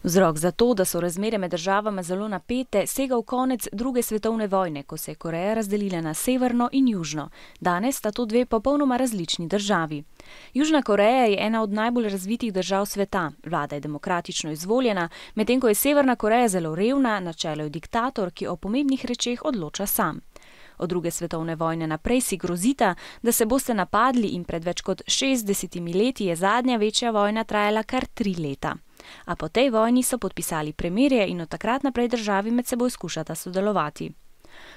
Vzrok za to, da so razmere med državama zelo napete, sega v konec druge svetovne vojne, ko se je Koreja razdelila na severno in južno. Danes sta to dve popolnoma različni državi. Južna Koreja je ena od najbolj razvitih držav sveta. Vlada je demokratično izvoljena, medtem ko je Severna Koreja zelo revna, na čelu je diktator, ki o pomembnih rečeh odloča sam. Od druge svetovne vojne naprej si grozita, da se boste napadli in pred več kot 60 leti je zadnja večja vojna trajala kar 3 leta. A po tej vojni so podpisali premirje in od takrat naprej državi med seboj skušata sodelovati.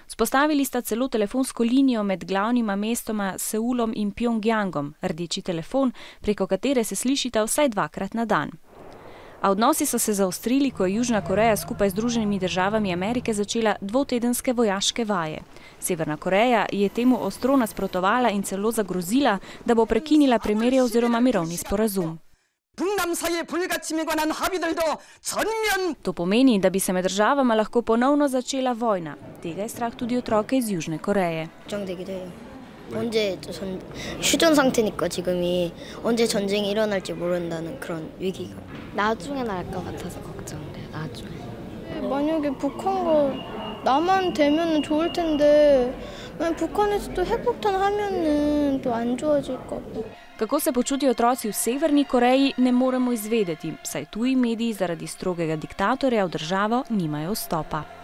Vzpostavili sta celo telefonsko linijo med glavnima mestoma Seulom in Pjongjangom, rdeči telefon, preko katere se slišita vsaj 2-krat na dan. A odnosi so se zaostrili, ko je Južna Koreja skupaj z Združenimi državami Amerike začela dvotedenske vojaške vaje. Severna Koreja je temu ostro nasprotovala in celo zagrozila, da bo prekinila premirje oziroma mirovni sporazum. To pomeni, da bi se med državama lahko ponovno začela vojna. Tega je strah tudi otroke iz Južne Koreje. 언제 휴전 상태니까 지금이 언제 전쟁이 일어날지 모른다는 그런 위기가 나중에 날 것 같아서 걱정돼요. 나중에. 만약에 북한과 남한 되면은 좋을 텐데 북한에서 또 핵폭탄 하면은 또 안 좋아질까 봐. Kako se počutijo otroci v Severni Koreji, ne moremo izvedeti, saj tuji mediji zaradi strogega diktatorja v državo nimajo vstopa.